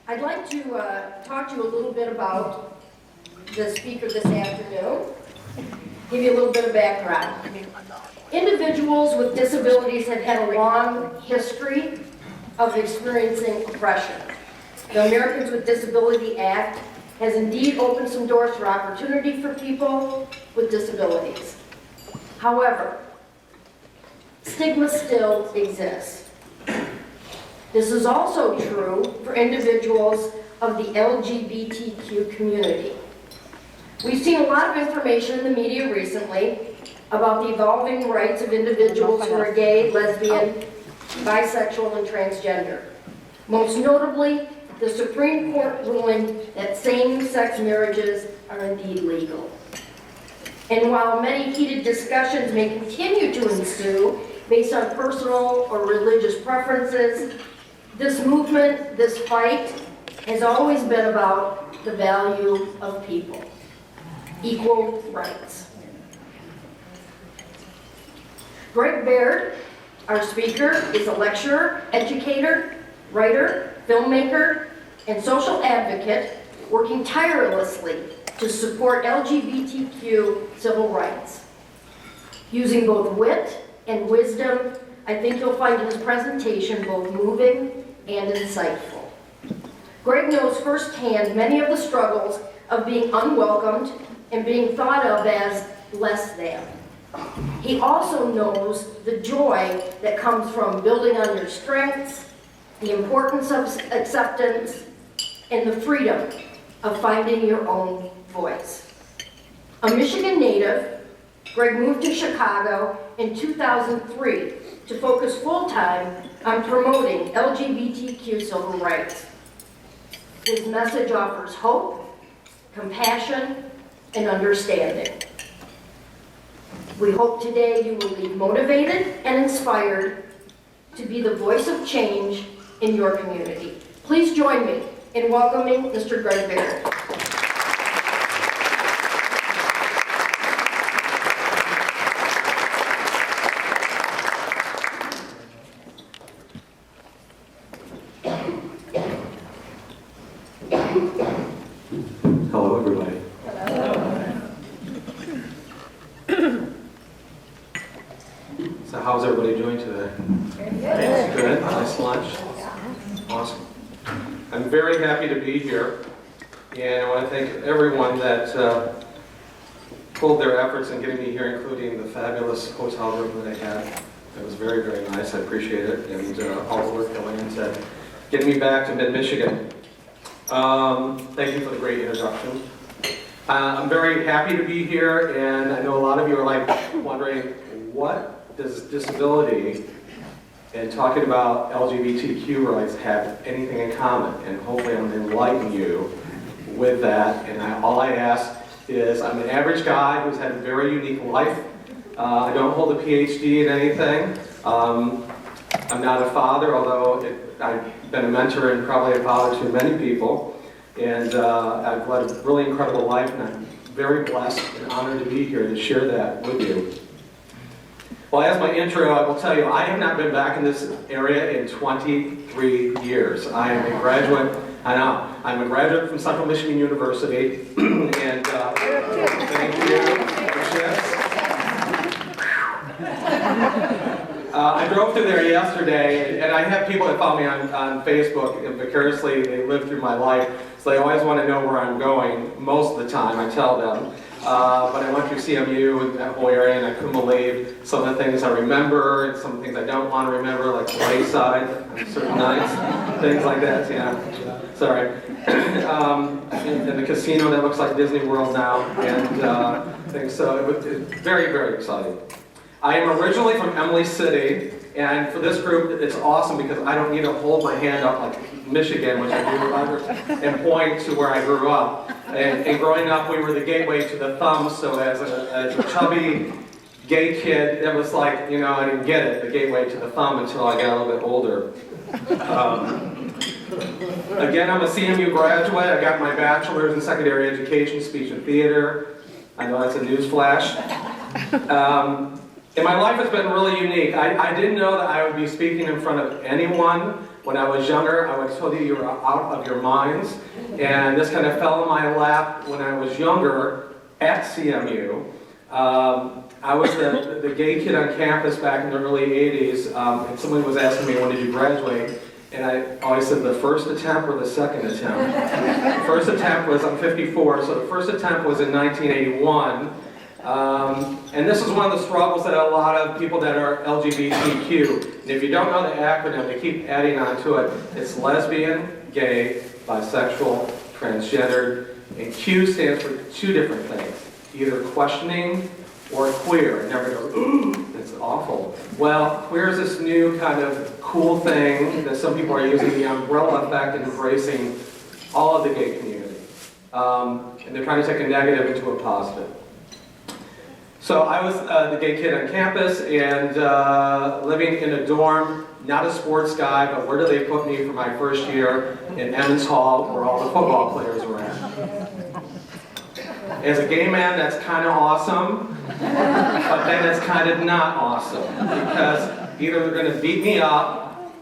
I'd like to talk to you a little bit about the speaker this afternoon, give you a little bit of background. Individuals with disabilities have had a long history of experiencing oppression. The Americans with Disability Act has indeed opened some doors for opportunity for people with disabilities. However, stigma still exists. This is also true for individuals of the LGBTQ community. We've seen a lot of information in the media recently about the evolving rights of individuals who are gay, lesbian, bisexual, and transgender. Most notably, the Supreme Court ruling that same-sex marriages are indeed legal. And while many heated discussions may continue to ensue based on personal or religious preferences, this movement, this fight, has always been about the value of people, equal rights. Baird, our speaker, is a lecturer, educator, writer, filmmaker, and social advocate working tirelessly to support LGBTQ civil rights. Using both wit and wisdom, I think you'll find his presentation both moving and insightful. Greg knows firsthand many of the struggles of being unwelcomed and being thought of as less than. He also knows the joy that comes from building on your strengths, the importance of acceptance, and the freedom of finding your own voice. A Michigan native, Greg moved to Chicago in 2003 to focus full-time on promoting LGBTQ civil rights. His message offers hope, compassion, and understanding. We hope today you will leave motivated and inspired to be the voice of change in your community. Please join me in welcoming Mr. Greg Baird. Hello, everybody. So how's everybody doing today? Good. Nice lunch. Awesome. I'm very happy to be here, and I want to thank everyone that pulled their efforts in getting me here, including the fabulous hotel room that I had. It was very, very nice. I appreciate it, and all the work that went into getting me back to mid-Michigan. Thank you for the great introduction. I'm very happy to be here, and I know a lot of you are wondering, what does disability and talking about LGBTQ rights have anything in common? And hopefully I'm going to enlighten you with that. And all I ask is, I'm an average guy who's had a very unique life. I don't hold a PhD in anything. I'm not a father, although I've been a mentor and probably a father to many people. And I've led a really incredible life, and I'm very blessed and honored to be here to share that with you. Well, as my intro, I will tell you, I have not been back in this area in 23 years. I am a graduate, I'm a graduate from Central Michigan University, and thank you. I drove through there yesterday, and I have people that follow me on Facebook, and vicariously they live through my life, so they always want to know where I'm going. Most of the time, I tell them. But I went through CMU and that whole area, and I couldn't believe some of the things I remember, and some of the things I don't want to remember, like the wayside on certain nights, things like that, yeah. Sorry. And the casino that looks like Disney World now, and things. So it was very, very exciting. I am originally from Emily City, and for this group, it's awesome because I don't need to hold my hand up like Michigan, which I do under, and point to where I grew up. And growing up, we were the gateway to the thumb, so as a chubby gay kid, it was like, you know, I didn't get it, the gateway to the thumb, until I got a little bit older. Again, I'm a CMU graduate. I got my bachelor's in secondary education, speech and theater. I know that's a news flash. And my life has been really unique. I didn't know that I would be speaking in front of anyone When I was younger, I would tell you you were out of your minds. And this kind of fell in my lap when I was younger at CMU. I was the gay kid on campus back in the early 80s, and someone was asking me, when did you graduate? And I always said, the first attempt or the second attempt? The first attempt was, I'm 54, so the first attempt was in 1981. And this is one of the struggles that a lot of people that are LGBTQ, and if you don't know the acronym, they keep adding on to it. It's lesbian, gay, bisexual, transgendered, and Q stands for two different things, either questioning or queer. It never goes, ooh, it's awful. Well, queer is this new kind of cool thing that some people are using the umbrella effect and embracing all of the gay community. And they're trying to take a negative into a positive. So I was the gay kid on campus and living in a dorm, not a sports guy, but where do they put me for my first year? In Emmons Hall, where all the football players were at. As a gay man, that's kind of awesome, but then it's kind of not awesome, because either they're going to beat me up,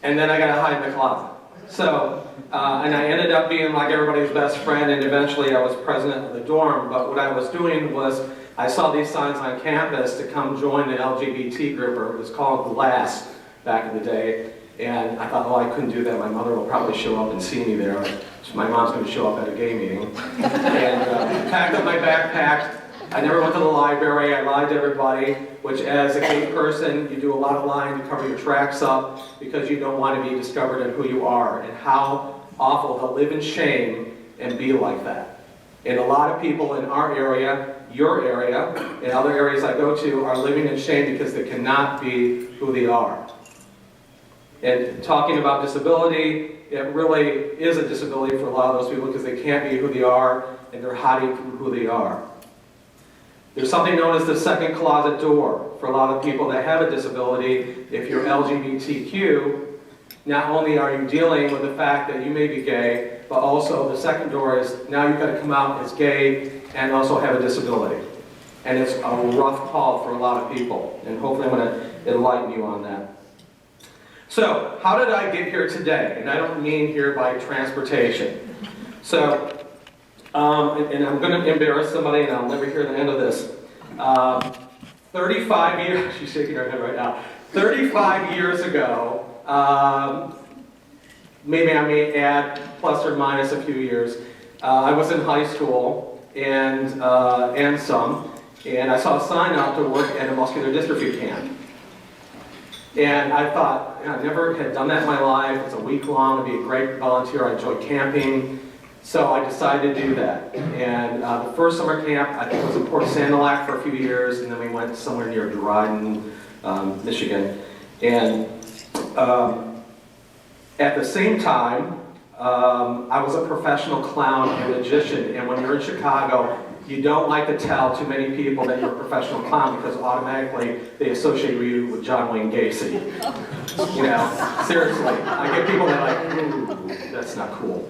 and then I got to hide in the closet. So, and I ended up being like everybody's best friend, and eventually I was president of the dorm, but what I was doing was, I saw these signs on campus to come join the LGBT group, or it was called GLASS back in the day, and I thought, oh, I couldn't do that, my mother will probably show up and see me there. So my mom's going to show up at a gay meeting. And packed up my backpack. I never went to the library. I lied to everybody, which as a gay person, you do a lot of lying to cover your tracks up because you don't want to be discovered in who you are and how awful to live in shame and be like that. And a lot of people in our area, your area, and other areas I go to are living in shame because they cannot be who they are. And talking about disability, it really is a disability for a lot of those people because they can't be who they are and they're hiding from who they are. There's something known as the second closet door for a lot of people that have a disability. If you're LGBTQ, not only are you dealing with the fact that you may be gay, but also the second door is now you've got to come out as gay and also have a disability. And it's a rough call for a lot of people. And hopefully I'm going to enlighten you on that. So, how did I get here today? And I don't mean here by transportation. So, and I'm going to embarrass somebody and I'll never hear the end of this. 35 years, she's shaking her head right now. 35 years ago, maybe I may add plus or minus a few years, I was in high school and some, and I saw a sign out to work at a muscular dystrophy camp. And I thought, I never had done that in my life. It's a week long. It'd be a great volunteer. I enjoy camping. So I decided to do that. And the first summer camp, I think it was in Port Sanilac for a few years, and then we went somewhere near Dryden, Michigan. And at the same time, I was a professional clown and magician. And when you're in Chicago, you don't like to tell too many people that you're a professional clown because automatically they associate you with John Wayne Gacy. You know, seriously. I get people that are like, ooh, that's not cool.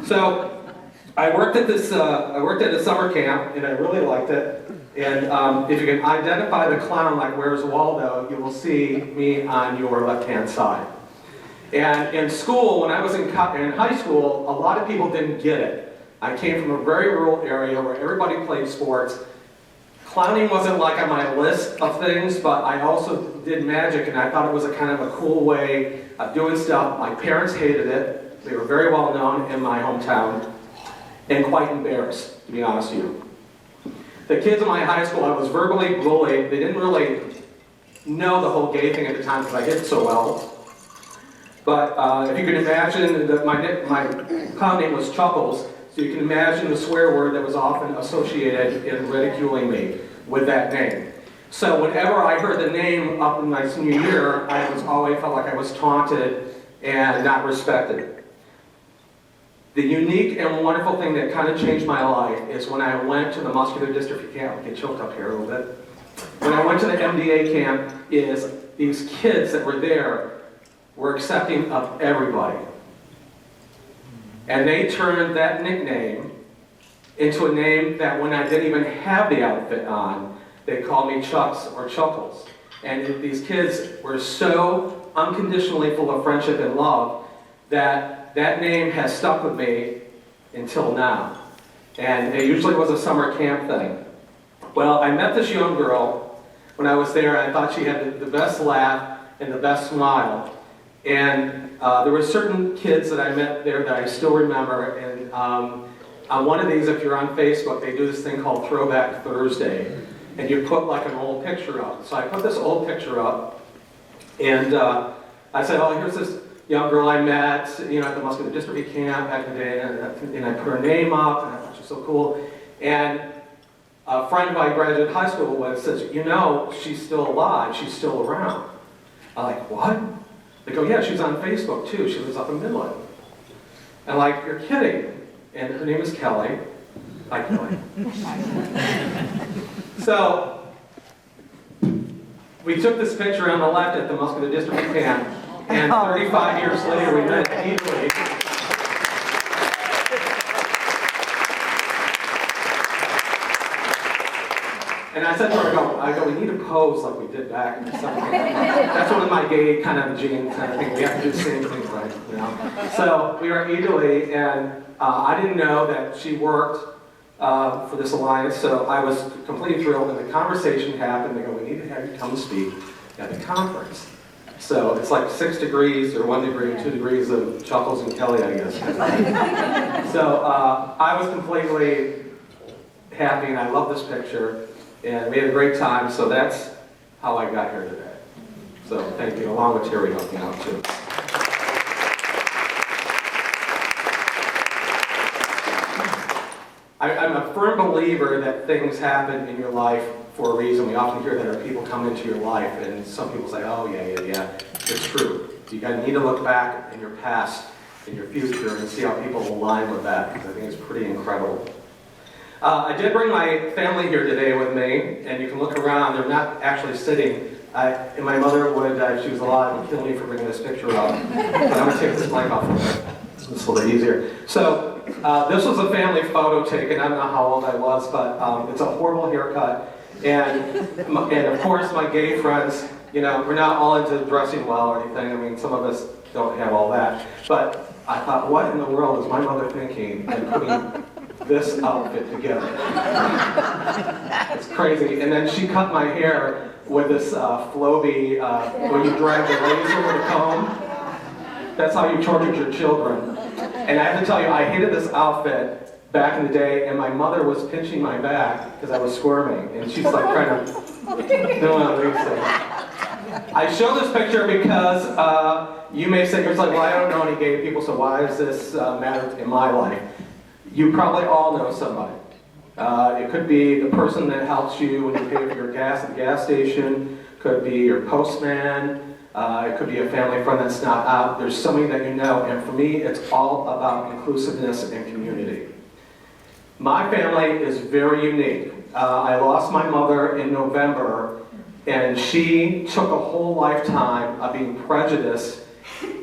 So I worked at a summer camp and I really liked it. And if you can identify the clown like Where's Waldo, you will see me on your left-hand side. And in school, when I was in high school, a lot of people didn't get it. I came from a very rural area where everybody played sports. Clowning wasn't like on my list of things, but I also did magic, and I thought it was a kind of a cool way of doing stuff. My parents hated it. They were very well known in my hometown, and quite embarrassed, to be honest with you. The kids in my high school, I was verbally bullied. They didn't really know the whole gay thing at the time because I hid so well. But if you can imagine, that my clown name was Chuckles. So you can imagine the swear word that was often associated in ridiculing me with that name. So whenever I heard the name up in my senior year, I always felt like I was taunted and not respected. The unique and wonderful thing that kind of changed my life is when I went to the muscular dystrophy camp. I get choked up here a little bit. When I went to the MDA camp, is these kids that were there were accepting of everybody. And they turned that nickname into a name that when I didn't even have the outfit on, they called me Chucks or Chuckles. And these kids were so unconditionally full of friendship and love, that name has stuck with me until now. And it usually was a summer camp thing. Well, I met this young girl when I was there, and I thought she had the best laugh and the best smile. And there were certain kids that I met there that I still remember, and on one of these, if you're on Facebook, they do this thing called Throwback Thursday, and you put like an old picture up. So I put this old picture up, and I said, oh, here's this young girl I met, at the Muscular Dystrophy camp back in the day, and I put her name up, and I thought she was so cool. And a friend who I graduated high school with says, she's still alive, she's still around. I'm like, what? They go, yeah, she's on Facebook too, she lives up in Midland. And like, you're kidding. And her name is Kelly. Hi, Kelly. So, we took this picture on the left at the Muscular Dystrophy camp, and 35 years later we met easily. And I said to her, I go, we need to pose like we did back in the 70s. That's one of my gay kind of genes, and I think we have to do the same things, right? So we were eagerly, and I didn't know that she worked for this alliance, so I was completely thrilled, and the conversation happened. They go, we need to have you come speak at the conference. So it's like 6 degrees, or 1 degree, 2 degrees of Chuckles and Kelly, I guess. So I was completely happy, and I love this picture. And we had a great time, so that's how I got here today. So thank you, along with Terry helping out too. I'm a firm believer that things happen in your life for a reason. We often hear that people come into your life, and some people say, oh yeah, it's true. You need to look back in your past, in your future, and see how people align with that, because I think it's pretty incredible. I did bring my family here today with me, and you can look around. They're not actually sitting. And my mother would, if she was alive, would kill me for bringing this picture up. But I'm going to take this blank off of it. It's a little bit easier. So this was a family photo taken. I don't know how old I was, but it's a horrible haircut. And of course, my gay friends, we're not all into dressing well or anything. I mean, some of us don't have all that. But I thought, what in the world is my mother thinking and putting this outfit together? It's crazy. And then she cut my hair with this Flowbee, where you drag the razor with a comb. That's how you tortured your children. And I have to tell you, I hated this outfit back in the day, and my mother was pinching my back because I was squirming, and she's like trying to do these things. I show this picture because you may say, well, I don't know any gay people, so why does this matter in my life? You probably all know somebody. It could be the person that helps you when you pay for your gas at the gas station. Could be your postman. It could be a family friend that's not out. There's somebody that you know, and for me, it's all about inclusiveness and community. My family is very unique. I lost my mother in November, and she took a whole lifetime of being prejudiced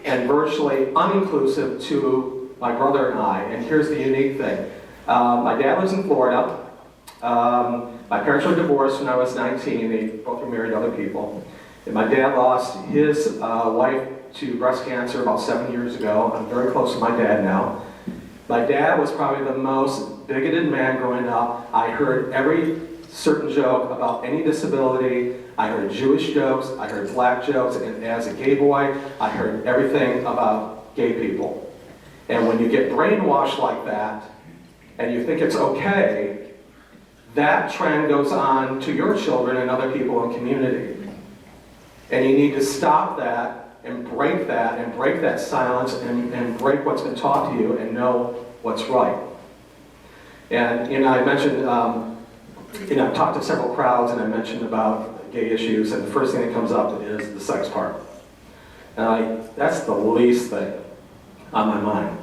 and virtually uninclusive to my brother and I. And here's the unique thing. My dad lives in Florida. My parents were divorced when I was 19. They both were married to other people. And my dad lost his wife to breast cancer about 7 years ago. I'm very close to my dad now. My dad was probably the most bigoted man growing up. I heard every certain joke about any disability. I heard Jewish jokes, I heard black jokes, and as a gay boy, I heard everything about gay people. And when you get brainwashed like that, and you think it's okay, that trend goes on to your children and other people in the community. And you need to stop that and break that silence and break what's been taught to you and know what's right. And I mentioned, I've talked to several crowds and I mentioned about gay issues, and the first thing that comes up is the sex part. And that's the least thing on my mind.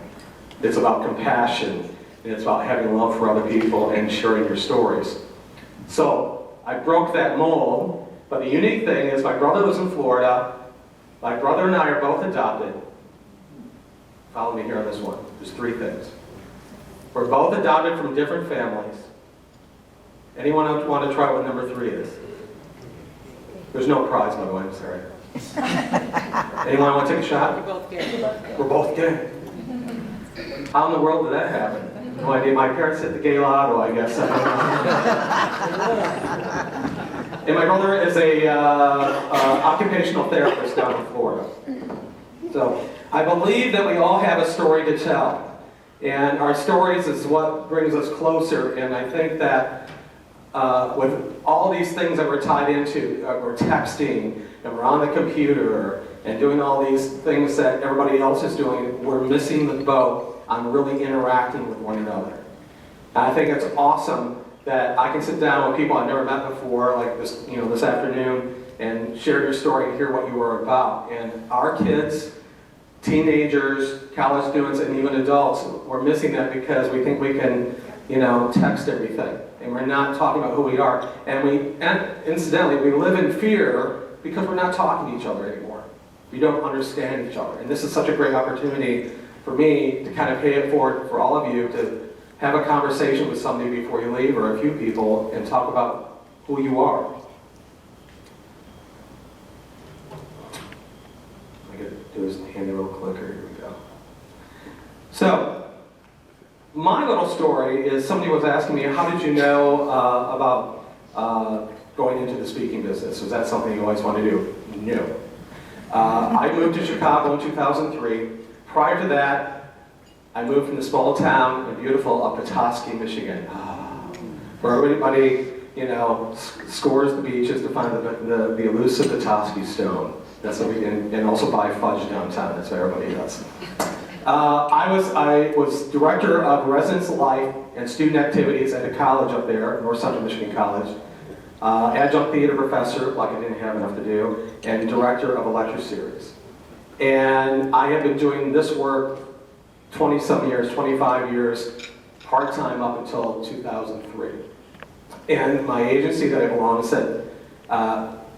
It's about compassion, and it's about having love for other people and sharing your stories. So I broke that mold. But the unique thing is my brother lives in Florida. My brother and I are both adopted. Follow me here on this one. There's 3 things. We're both adopted from different families. Anyone else want to try what number 3 is? There's no prize, by the way, I'm sorry. Anyone want to take a shot? You're both gay. We're both gay. How in the world did that happen? No idea. My parents hit the gay lotto, I guess. I don't know. And my brother is a occupational therapist down in Florida. So I believe that we all have a story to tell. And our stories is what brings us closer. And I think that with all these things that we're tied into, we're texting, and we're on the computer, and doing all these things that everybody else is doing, we're missing the boat on really interacting with one another. And I think it's awesome that I can sit down with people I've never met before, like this, this afternoon, and share your story and hear what you were about. And our kids, teenagers, college students, and even adults, we're missing that because we think we can, text everything. And we're not talking about who we are. And incidentally, we live in fear because we're not talking to each other anymore. We don't understand each other. And this is such a great opportunity for me to kind of pay it forward for all of you to have a conversation with somebody before you leave, or a few people, and talk about who you are. I gotta do this handy little clicker. Here we go. So, my little story is somebody was asking me, how did you know about going into the speaking business? Was that something you always wanted to do? No. I moved to Chicago in 2003. Prior to that, I moved from the small town in beautiful Petoskey, Michigan. Where everybody, scores the beaches to find the elusive Petoskey stone. That's what we, and also buy fudge downtown. That's what everybody does. I was director of residence life and student activities at a college up there, North Central Michigan College. Adjunct theater professor, like I didn't have enough to do, and director of a lecture series. And I have been doing this work 20-some years, 25 years, part-time up until 2003. And my agency that I belong to said,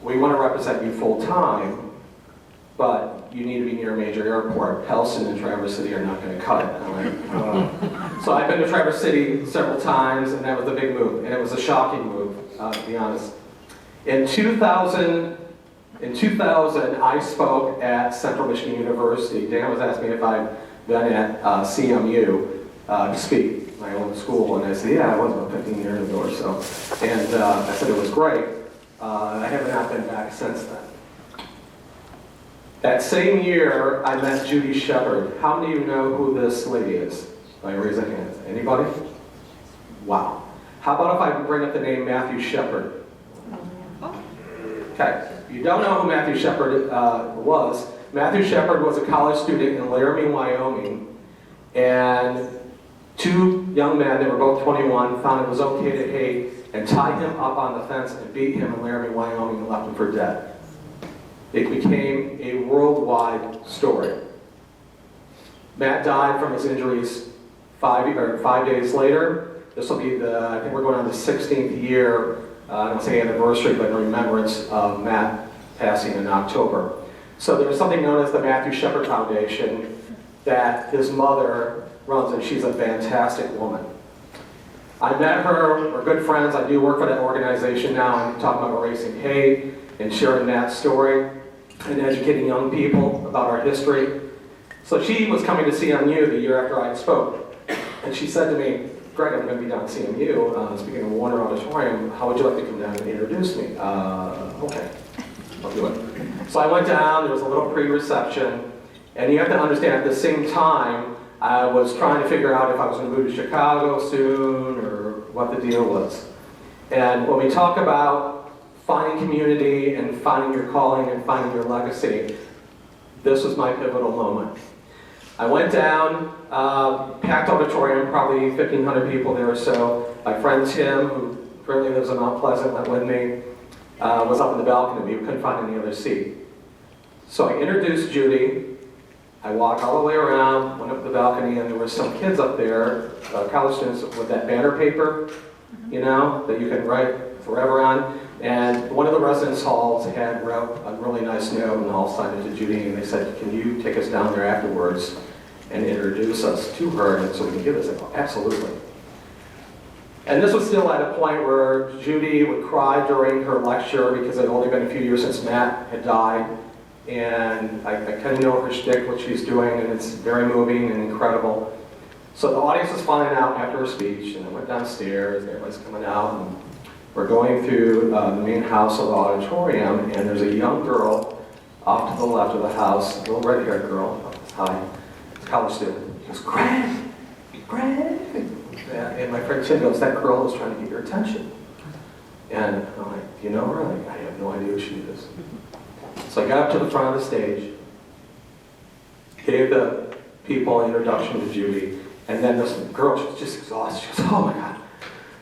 we want to represent you full-time, but you need to be near a major airport. Pellston and Traverse City are not going to cut it. I'm like, So I've been to Traverse City several times, and that was a big move, and it was a shocking move, to be honest. In 2000, I spoke at Central Michigan University. Dan was asking me if I'd been at CMU to speak, my old school, and I said, yeah, I was about 15 years ago or so. And I said it was great. I have not been back since then. That same year, I met Judy Shepard. How many of you know who this lady is? Raise a hand. Anybody? Wow. How about if I bring up the name Matthew Shepard? Okay. If you don't know who Matthew Shepard was, Matthew Shepard was a college student in Laramie, Wyoming, and two young men, they were both 21, found it was okay to hate and tied him up on the fence and beat him in Laramie, Wyoming, and left him for dead. It became a worldwide story. Matt died from his injuries 5 days later. This will be I think we're going on the 16th year, I don't say anniversary, but in remembrance of Matt passing in October. So there's something known as the Matthew Shepard Foundation that his mother runs, and she's a fantastic woman. I met her, we're good friends, I do work for that organization now, I'm talking about erasing hate and sharing that story and educating young people about our history. So she was coming to CMU the year after I spoke, and she said to me, Greg, I'm going to be down at CMU, speaking of Warner Auditorium, how would you like to come down and introduce me? Okay, I'll do it. So I went down, there was a little pre-reception, and you have to understand, at the same time, I was trying to figure out if I was going to move to Chicago soon, or what the deal was. And when we talk about finding community, and finding your calling, and finding your legacy, this was my pivotal moment. I went down, packed auditorium, probably 1,500 people there or so. My friend Tim, who currently lives in Mount Pleasant, went with me, was up in the balcony. We couldn't find any other seat. So I introduced Judy. I walked all the way around, went up to the balcony, and there were some kids up there, college students, with that banner paper, that you can write forever on. And one of the residence halls had wrote a really nice note, and all signed it to Judy, and they said, can you take us down there afterwards and introduce us to her, and so we can give this? I go, absolutely. And this was still at a point where Judy would cry during her lecture because it had only been a few years since Matt had died. and I kind of know her shtick, what she's doing, and it's very moving and incredible. So the audience was filing out after her speech, and I went downstairs, and everybody's coming out, and we're going through the main house of the auditorium, and there's a young girl off to the left of the house, a little red-haired girl, hi, college student. She goes, Greg! And my friend Tim goes, that girl is trying to get your attention. And I'm like, do you know her? Like, I have no idea who she is. So I got up to the front of the stage, gave the people an introduction to Judy, and then this girl, she was just exhausted. She goes, oh my God.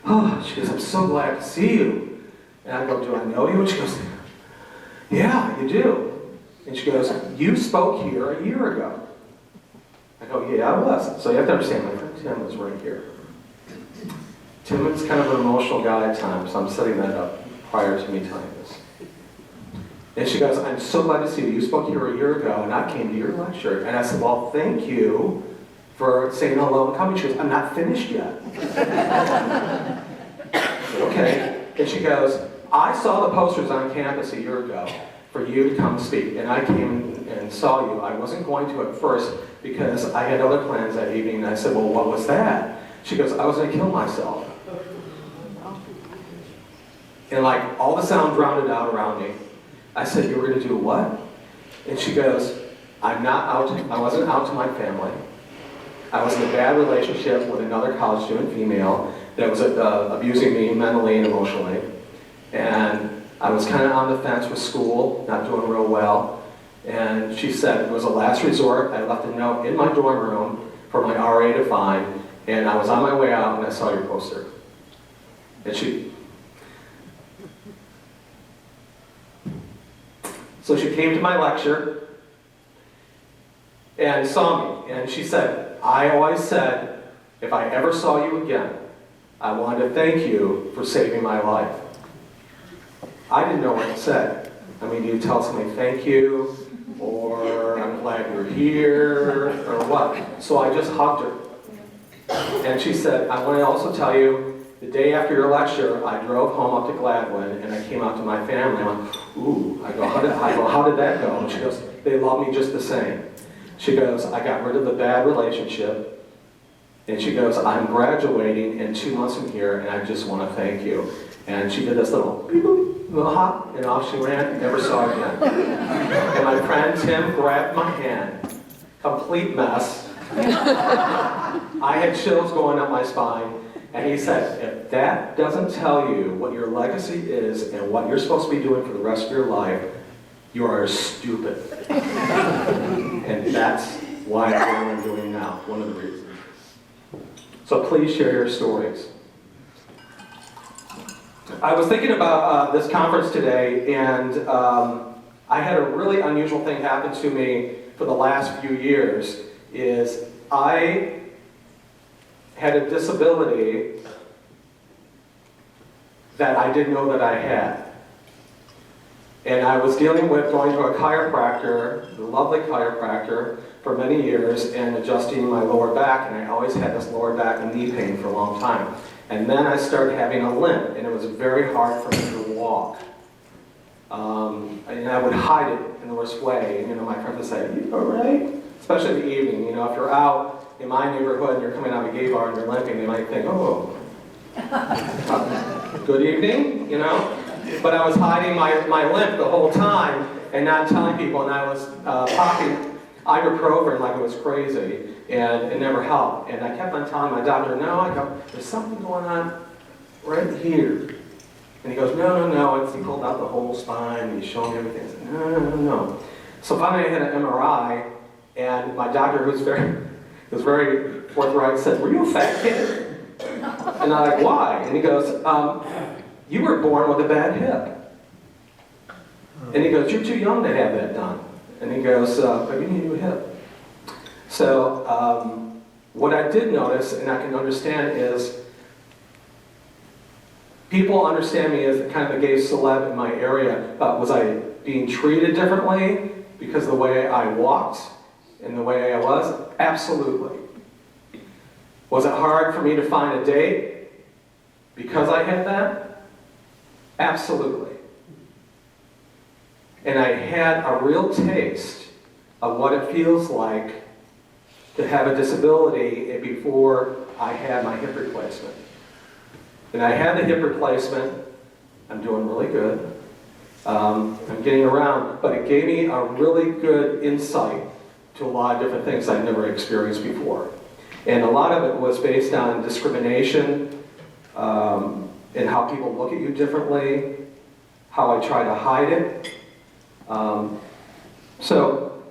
Oh, she goes, I'm so glad to see you. And I go, do I know you? And she goes, yeah, you do. And she goes, you spoke here a year ago. I go, yeah, I was. So you have to understand, my friend Tim was right here. Tim is kind of an emotional guy at times, so I'm setting that up prior to me telling this. And she goes, I'm so glad to see you. You spoke here a year ago, and I came to your lecture. And I said, well, thank you for saying hello and coming. She goes, I'm not finished yet. Okay. And she goes, I saw the posters on campus a year ago for you to come speak, and I came and saw you. I wasn't going to at first because I had other plans that evening, and I said, well, what was that? She goes, I was going to kill myself. And like all the sound drowned out around me. I said, you were going to do what? And she goes, I'm not out, I wasn't out to my family. I was in a bad relationship with another college student female that was abusing me mentally and emotionally. And I was kind of on the fence with school, not doing real well. And she said it was a last resort. I left a note in my dorm room for my RA to find, and I was on my way out and I saw your poster. And so she came to my lecture and saw me, and she said, I always said, if I ever saw you again, I wanted to thank you for saving my life. I didn't know what to say. I mean, do you tell somebody thank you, or I'm glad you're here, or what? So I just hugged her. And she said, I want to also tell you, the day after your lecture, I drove home up to Gladwin, and I came out to my family. I went, ooh. I go, how did that go? And she goes, they love me just the same. She goes, I got rid of the bad relationship. And she goes, I'm graduating in 2 months from here, and I just want to thank you. And she did this little beep, boop, little hop, and off she ran, never saw her again. And my friend Tim grabbed my hand, complete mess. I had chills going up my spine. And he said, if that doesn't tell you what your legacy is and what you're supposed to be doing for the rest of your life, you are stupid. And that's why I'm doing what I'm doing now, one of the reasons. So please share your stories. I was thinking about this conference today, and I had a really unusual thing happen to me for the last few years, is I had a disability that I didn't know that I had. And I was dealing with going to a chiropractor, a lovely chiropractor, for many years and adjusting my lower back, and I always had this lower back and knee pain for a long time. And then I started having a limp, and it was very hard for me to walk. And I would hide it in the worst way. And, you know, my friends would say, "Are you all right?" Especially in the evening. You know, if you're out in my neighborhood and you're coming out of a gay bar and you're limping, they might think, "Oh, good evening," you know. But I was hiding my limp the whole time and not telling people, and I was popping ibuprofen like it was crazy, and it never helped. And I kept on telling my doctor, "No," I go, "there's something going on right here." And he goes, no, it's, he pulled out the whole spine, and he's showing me everything. I said, no. So finally I had an MRI, and my doctor, who was very forthright, said, "Were you a fat kid?" And I'm like, "Why?" And he goes, "You were born with a bad hip." And he goes, "You're too young to have that done." And he goes, "But you need a new hip." So what I did notice, and I can understand, is people understand me as kind of a gay celeb in my area. Was I being treated differently because of the way I walked and the way I was? Absolutely. Was it hard for me to find a date because I had that? Absolutely. And I had a real taste of what it feels like to have a disability before I had my hip replacement. And I had the hip replacement. I'm doing really good. I'm getting around, but it gave me a really good insight to a lot of different things I'd never experienced before. And a lot of it was based on discrimination, and how people look at you differently, how I try to hide it. So,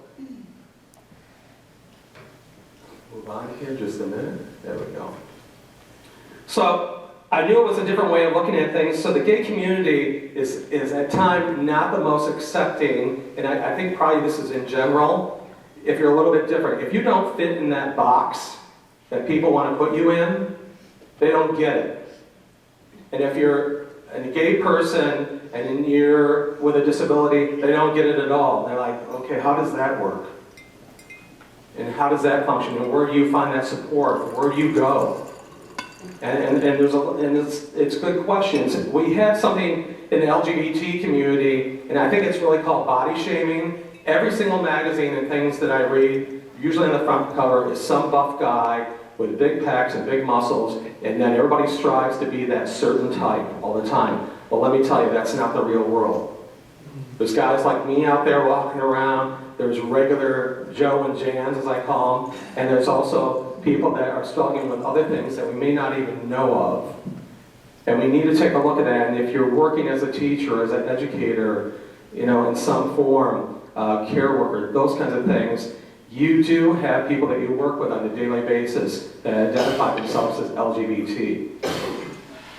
move on here just a minute. There we go. So, I knew it was a different way of looking at things. So the gay community is at times not the most accepting, and I think probably this is in general, if you're a little bit different. If you don't fit in that box that people want to put you in, they don't get it. And if you're a gay person and you're with a disability, they don't get it at all. They're like, okay, how does that work? And how does that function? And where do you find that support? Where do you go? And it's good questions. We had something in the LGBT community, and I think it's really called body shaming. Every single magazine and things that I read, usually on the front cover, is some buff guy with big pecs and big muscles, and then everybody strives to be that certain type all the time. Well, let me tell you, that's not the real world. There's guys like me out there walking around. There's regular Joe and Jans, as I call them, and there's also people that are struggling with other things that we may not even know of. And we need to take a look at that. And if you're working as a teacher, as an educator, in some form, care worker, those kinds of things, you do have people that you work with on a daily basis that identify themselves as LGBT.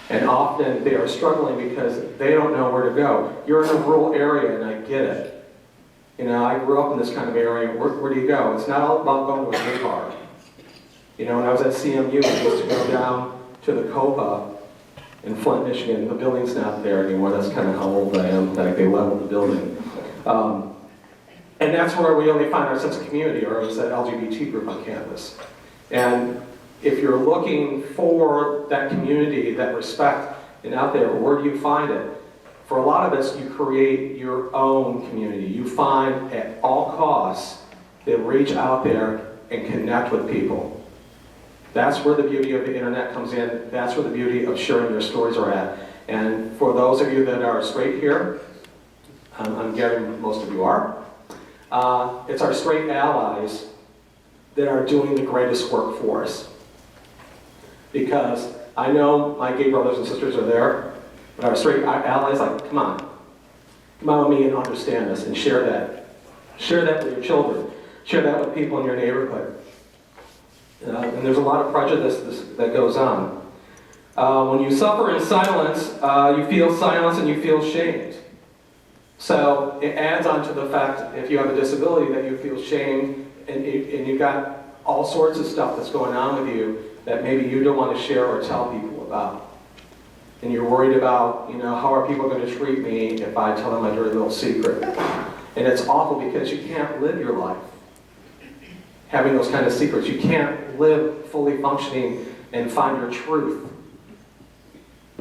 And often they are struggling because they don't know where to go. You're in a rural area, and I get it. I grew up in this kind of area. Where do you go? It's not all about going to a gay bar. When I was at CMU, I used to go down to the Copa in Flint, Michigan. The building's not there anymore. That's kind of how old I am. Like they leveled the building. And that's where we only find our sense of community, or it was that LGBT group on campus. And if you're looking for that community, that respect, and out there, where do you find it? For a lot of us, you create your own community. You find at all costs that reach out there and connect with people. That's where the beauty of the internet comes in. That's where the beauty of sharing your stories are at. And for those of you that are straight here, I'm guessing most of you are, it's our straight allies that are doing the greatest work for us. Because I know my gay brothers and sisters are there, but our straight allies like, come on with me and understand this and share that. Share that with your children. Share that with people in your neighborhood. And there's a lot of prejudice that goes on. When you suffer in silence, you feel silence and you feel shamed. So it adds on to the fact, if you have a disability, that you feel shamed and you've got all sorts of stuff that's going on with you that maybe you don't want to share or tell people about. And you're worried about, how are people going to treat me if I tell them my dirty little secret? And it's awful because you can't live your life having those kind of secrets. You can't live fully functioning and find your truth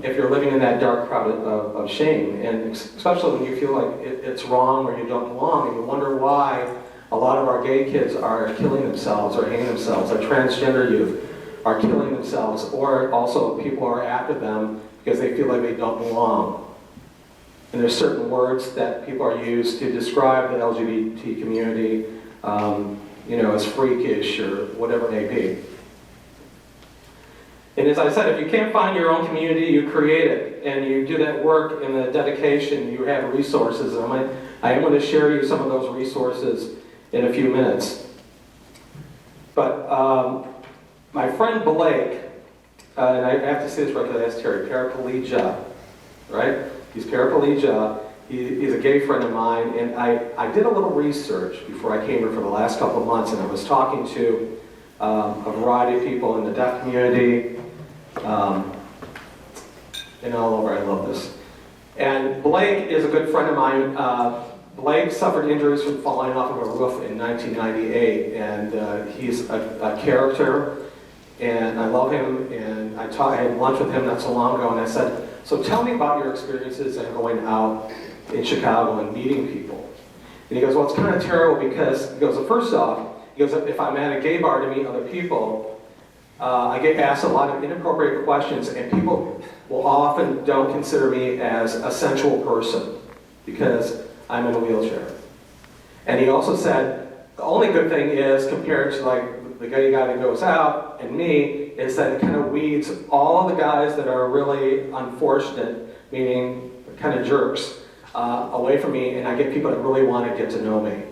if you're living in that dark crowd of shame. And especially when you feel like it's wrong or you don't belong, and you wonder why a lot of our gay kids are killing themselves or hating themselves. Our transgender youth are killing themselves, or also people are after them because they feel like they don't belong. And there's certain words that people are used to describe the LGBT community, as freakish or whatever it may be. And as I said, if you can't find your own community, you create it, and you do that work and the dedication. You have resources, and I am going to share you some of those resources in a few minutes. But my friend Blake, and I have to say this right because I asked Terry, paraplegia, right? He's paraplegia. He's a gay friend of mine, and I did a little research before I came here for the last couple of months, and I was talking to a variety of people in the deaf community, and all over. I love this. And Blake is a good friend of mine. Blake suffered injuries from falling off of a roof in 1998, and he's a character, and I love him, and I had lunch with him not so long ago, and I said, so tell me about your experiences and going out in Chicago and meeting people. And he goes, well, it's kind of terrible because, he goes, well, first off, he goes, if I'm at a gay bar to meet other people, I get asked a lot of inappropriate questions, and people will often don't consider me as a sensual person because I'm in a wheelchair. And he also said, the only good thing is, compared to like the gay guy that goes out and me, is that it kind of weeds all the guys that are really unfortunate, meaning kind of jerks, away from me, and I get people that really want to get to know me.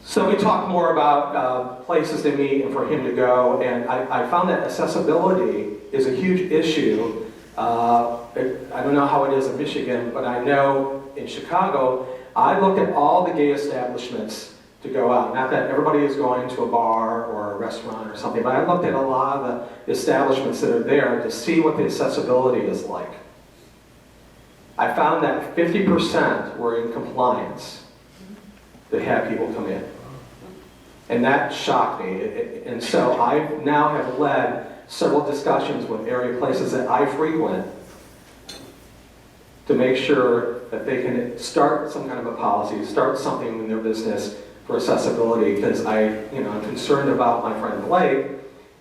So we talked more about places to meet and for him to go, and I found that accessibility is a huge issue. I don't know how it is in Michigan, but I know in Chicago, I looked at all the gay establishments to go out. Not that everybody is going to a bar or a restaurant or something, but I looked at a lot of the establishments that are there to see what the accessibility is like. I found that 50% were in compliance to have people come in. And that shocked me. And so I now have led several discussions with area places that I frequent to make sure that they can start some kind of a policy, start something in their business for accessibility, because I'm concerned about my friend Blake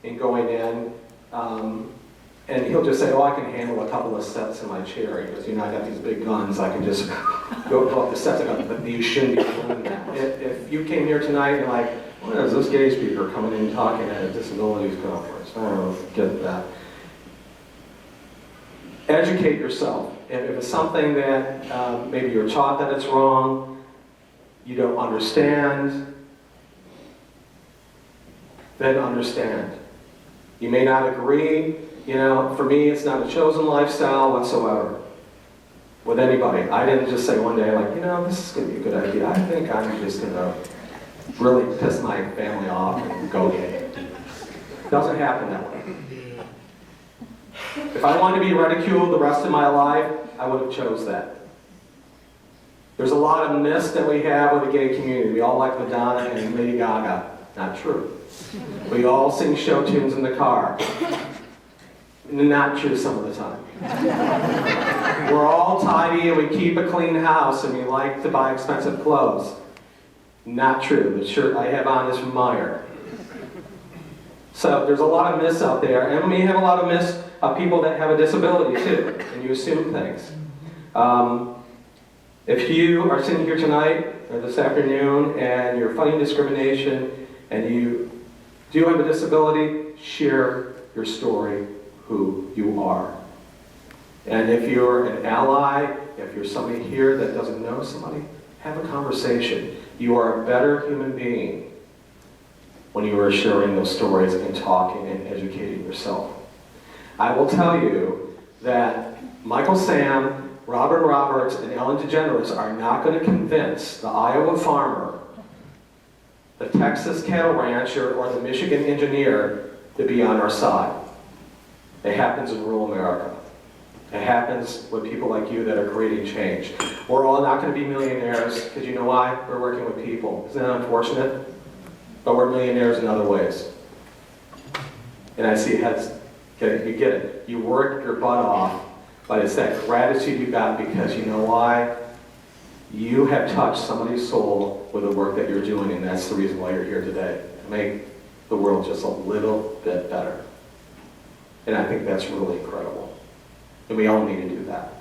in going in, and he'll just say, oh, I can handle a couple of steps in my chair. He goes, I got these big guns, I can just go up the steps. I go, but you shouldn't be doing that. If you came here tonight and like, what is this gay speaker coming in talking at a disabilities conference? I don't get that. Educate yourself. If it's something that maybe you're taught that it's wrong, you don't understand, then understand. You may not agree. For me, it's not a chosen lifestyle whatsoever with anybody. I didn't just say one day, like, this is going to be a good idea. I think I'm just going to really piss my family off and go gay. It doesn't happen that way. If I wanted to be ridiculed the rest of my life, I would have chose that. There's a lot of myths that we have with the gay community. We all like Madonna and Lady Gaga. Not true. We all sing show tunes in the car. Not true some of the time. We're all tidy and we keep a clean house and we like to buy expensive clothes. Not true. The shirt I have on is from Meyer. So there's a lot of myths out there, and we have a lot of myths of people that have a disability too, and you assume things. If you are sitting here tonight or this afternoon and you're fighting discrimination and you do have a disability, share your story, who you are. And if you're an ally, if you're somebody here that doesn't know somebody, have a conversation. You are a better human being when you are sharing those stories and talking and educating yourself. I will tell you that Michael Sam, Robin Roberts, and Ellen DeGeneres are not going to convince the Iowa farmer, the Texas cattle rancher, or the Michigan engineer to be on our side. It happens in rural America. It happens with people like you that are creating change. We're all not going to be millionaires, because you know why? We're working with people. Isn't that unfortunate? But we're millionaires in other ways. And I see heads, you get it. You work your butt off, but it's that gratitude you got because you know why? You have touched somebody's soul with the work that you're doing, and that's the reason why you're here today, to make the world just a little bit better. And I think that's really incredible. And we all need to do that.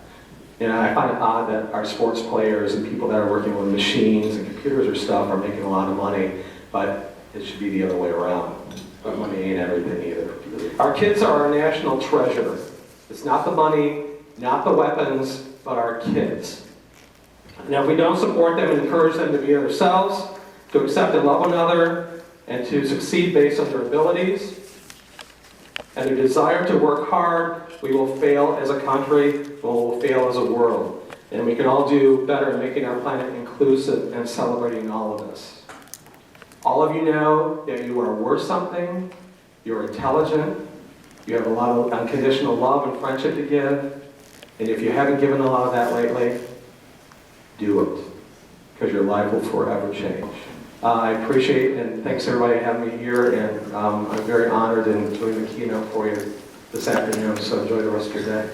And I find it odd that our sports players and people that are working with machines and computers or stuff are making a lot of money, but it should be the other way around. But money ain't everything either. Our kids are our national treasure. It's not the money, not the weapons, but our kids. Now, if we don't support them and encourage them to be themselves, to accept and love one another, and to succeed based on their abilities, and their desire to work hard, we will fail as a country, and we'll fail as a world. And we can all do better in making our planet inclusive and celebrating all of us. All of you know that you are worth something, you're intelligent, you have a lot of unconditional love and friendship to give, and if you haven't given a lot of that lately, do it, because your life will forever change. I appreciate and thanks everybody for having me here, and I'm very honored in doing the keynote for you this afternoon, so enjoy the rest of your day.